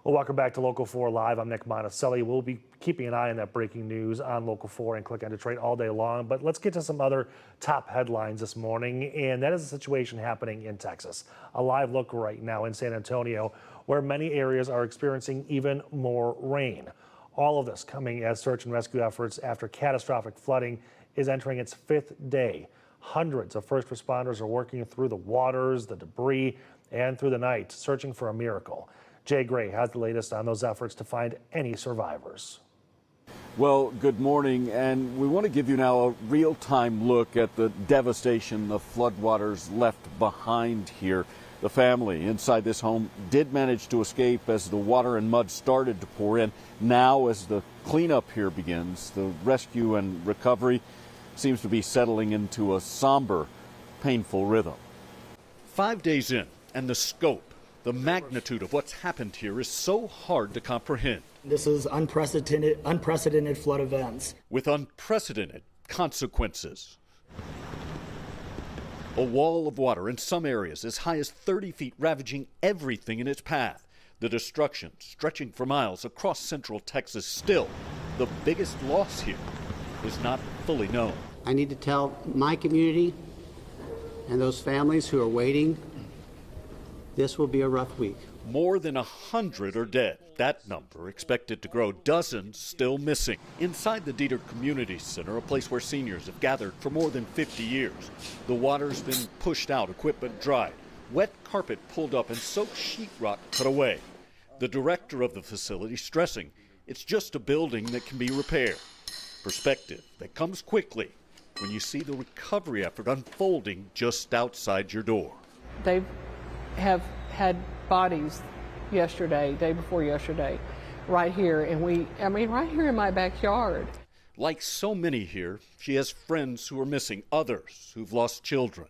Well, welcome back to Local 4 Live. I'm Nick Monticelli. We'll be keeping an eye on that breaking news on Local 4 and Click on Detroit all day long. But let's get to some other top headlines this morning, and that is a situation happening in Texas. A live look right now in San Antonio, where many areas are experiencing even more rain. All of this coming as search and rescue efforts after catastrophic flooding is entering its 5th day. Hundreds of first responders are working through the waters, the debris, and through the night, searching for a miracle. Jay Gray has the latest on those efforts to find any survivors. Well, good morning, and we want to give you now a real-time look at the devastation the floodwaters left behind here. The family inside this home did manage to escape as the water and mud started to pour in. Now, as the cleanup here begins, the rescue and recovery seems to be settling into a somber, painful rhythm. 5 days in, and the scope, the magnitude of what's happened here is so hard to comprehend. This is unprecedented flood events. With unprecedented consequences. A wall of water in some areas as high as 30 feet ravaging everything in its path. The destruction stretching for miles across central Texas. Still, the biggest loss here is not fully known. I need to tell my community and those families who are waiting, this will be a rough week. More than 100 are dead. That number expected to grow, dozens still missing. Inside the Dieter Community Center, a place where seniors have gathered for more than 50 years. The water's been pushed out, equipment dried, wet carpet pulled up, and soaked sheetrock put away. The director of the facility stressing it's just a building that can be repaired. Perspective that comes quickly when you see the recovery effort unfolding just outside your door. They have had bodies yesterday, day before yesterday, right here, and right here in my backyard. Like so many here, she has friends who are missing, others who've lost children.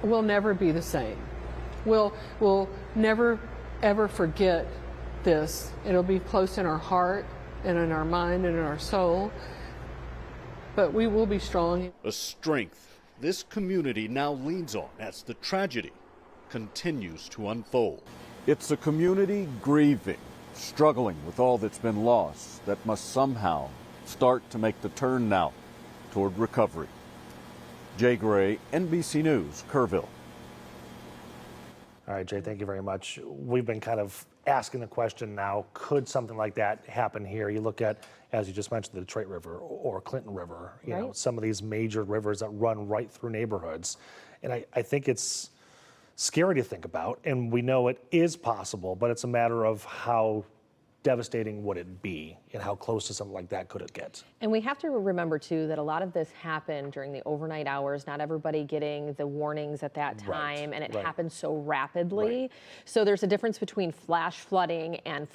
We'll never be the same. We'll never, ever forget this. It'll be close in our heart and in our mind and in our soul, but we will be strong. A strength this community now leans on as the tragedy continues to unfold. It's a community grieving, struggling with all that's been lost, that must somehow start to make the turn now toward recovery. Jay Gray, NBC News, Kerrville. All right, Jay, thank you very much. We've been kind of asking the question now, could something like that happen here? You look at, as you just mentioned, the Detroit River or Clinton River, you know, some of these major rivers that run right through neighborhoods. And I think it's scary to think about, and we know it is possible, but it's a matter of how devastating would it be and how close to something like that could it get? And we have to remember too that a lot of this happened during the overnight hours, not everybody getting the warnings at that time, and it happened so rapidly. So there's a difference between flash flooding, and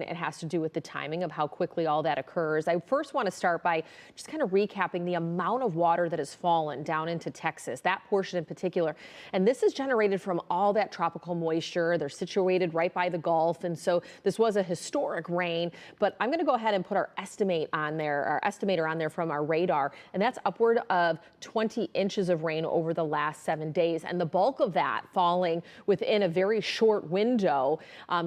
it has to do with the timing of how quickly all that occurs. I first want to start by just kind of recapping the amount of water that has fallen down into Texas, that portion in particular. And this is generated from all that tropical moisture. They're situated right by the Gulf, and so this was a historic rain, but I'm going to go ahead and put our estimator on there from our radar, and that's upward of 20 inches of rain over the last 7 days, and the bulk of that falling within a very short window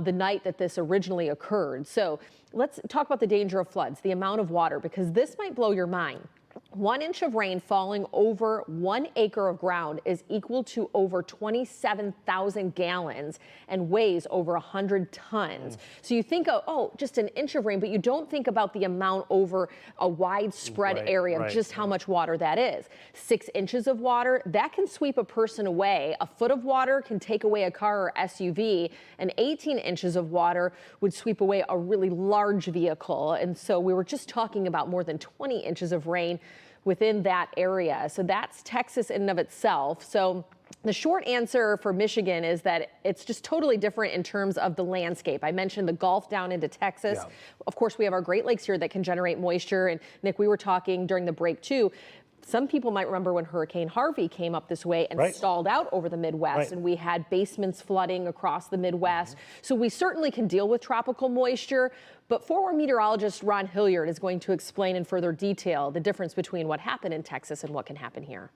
the night that this originally occurred. So let's talk about the danger of floods, the amount of water, because this might blow your mind. 1 inch of rain falling over 1 acre of ground is equal to over 27,000 gallons and weighs over 100 tons. So you think of, oh, just an inch of rain, but you don't think about the amount over a widespread area of just how much water that is. 6 inches of water, that can sweep a person away. A foot of water can take away a car or SUV, and 18 inches of water would sweep away a really large vehicle. And so we were just talking about more than 20 inches of rain within that area. So that's Texas in and of itself. So the short answer for Michigan is that it's just totally different in terms of the landscape. I mentioned the Gulf down into Texas. Of course, we have our Great Lakes here that can generate moisture. And Nick, we were talking during the break too. Some people might remember when Hurricane Harvey came up this way and stalled out over the Midwest, and we had basements flooding across the Midwest. So we certainly can deal with tropical moisture, but former meteorologist Ron Hilliard is going to explain in further detail the difference between what happened in Texas and what can happen here.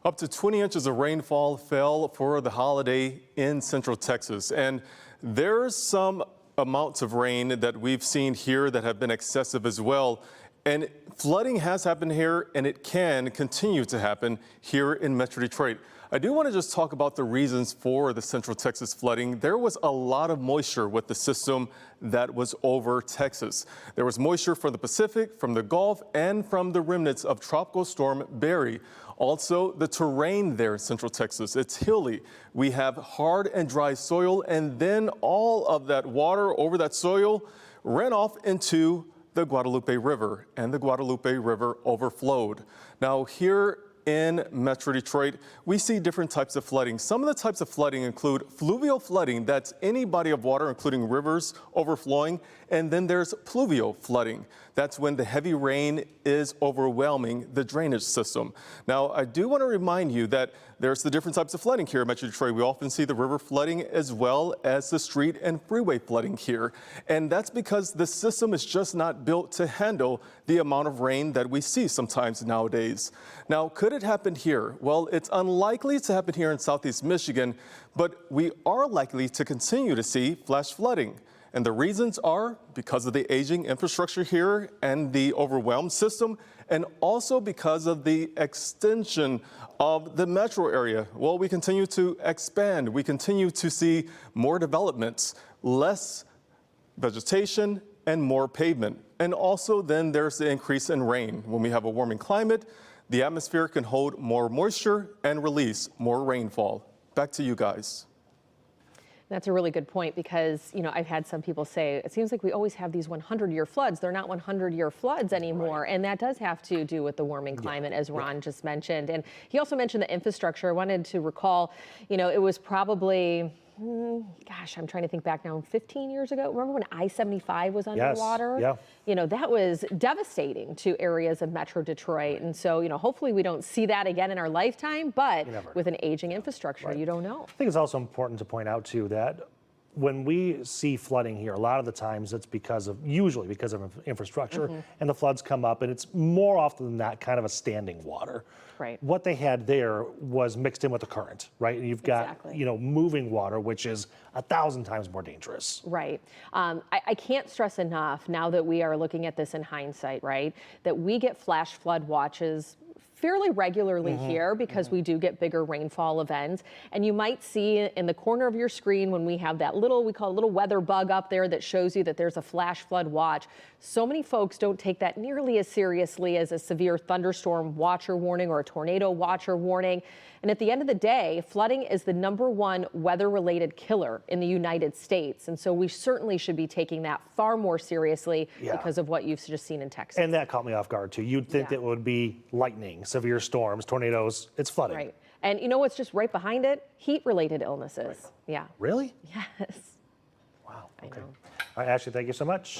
Up to 20 inches of rainfall fell for the holiday in central Texas, and There's some amounts of rain that we've seen here that have been excessive as well. And flooding has happened here, and it can continue to happen here in Metro Detroit. I do want to just talk about the reasons for the Central Texas flooding. There was a lot of moisture with the system that was over Texas. There was moisture from the Pacific, from the Gulf, and from the remnants of Tropical Storm Barry. Also, the terrain there in Central Texas, it's hilly. We have hard and dry soil, and then all of that water over that soil ran off into the Guadalupe River, and the Guadalupe River overflowed. Now, here in Metro Detroit, we see different types of flooding. Some of the types of flooding include fluvial flooding, that's any body of water, including rivers, overflowing, and then there's pluvial flooding. That's when the heavy rain is overwhelming the drainage system. Now, I do want to remind you that there's the different types of flooding here in Metro Detroit. We often see the river flooding as well as the street and freeway flooding here. And that's because the system is just not built to handle the amount of rain that we see sometimes nowadays. Now, could it happen here? Well, it's unlikely to happen here in Southeast Michigan, but we are likely to continue to see flash flooding. And the reasons are because of the aging infrastructure here and the overwhelmed system, and also because of the extension of the metro area. Well, we continue to expand. We continue to see more developments, less vegetation, and more pavement. And also then there's the increase in rain. When we have a warming climate, the atmosphere can hold more moisture and release more rainfall. Back to you guys. That's a really good point because, I've had some people say, it seems like we always have these 100-year floods. They're not 100-year floods anymore. Right. And that does have to do with the warming climate, as Ron just mentioned. And he also mentioned the infrastructure. I wanted to recall, it was probably, I'm trying to think back now, 15 years ago. Remember when I-75 was underwater? Yes. Yeah. That was devastating to areas of Metro Detroit. And so, hopefully we don't see that again in our lifetime, but with an aging infrastructure, you don't know. I think it's also important to point out, too, that when we see flooding here, a lot of the times it's usually because of infrastructure, and the floods come up, and it's more often than not kind of a standing water. Right. What they had there was mixed in with the current, right? And you've got, moving water, which is 1,000 times more dangerous. Right. I can't stress enough, now that we are looking at this in hindsight, right, that we get flash flood watches fairly regularly here because we do get bigger rainfall events. And you might see in the corner of your screen when we have that we call a little weather bug up there that shows you that there's a flash flood watch. So many folks don't take that nearly as seriously as a severe thunderstorm watcher warning or a tornado watcher warning. And at the end of the day, flooding is the #1 weather-related killer in the United States. And so we certainly should be taking that far more seriously because of what you've just seen in Texas. And that caught me off guard, too. You'd think that it would be lightning, severe storms, tornadoes. It's flooding. Right. And you know what's just right behind it? Heat-related illnesses. Right. Yeah. Really? Yes. Wow. Okay. All right, Ashley, thank you so much.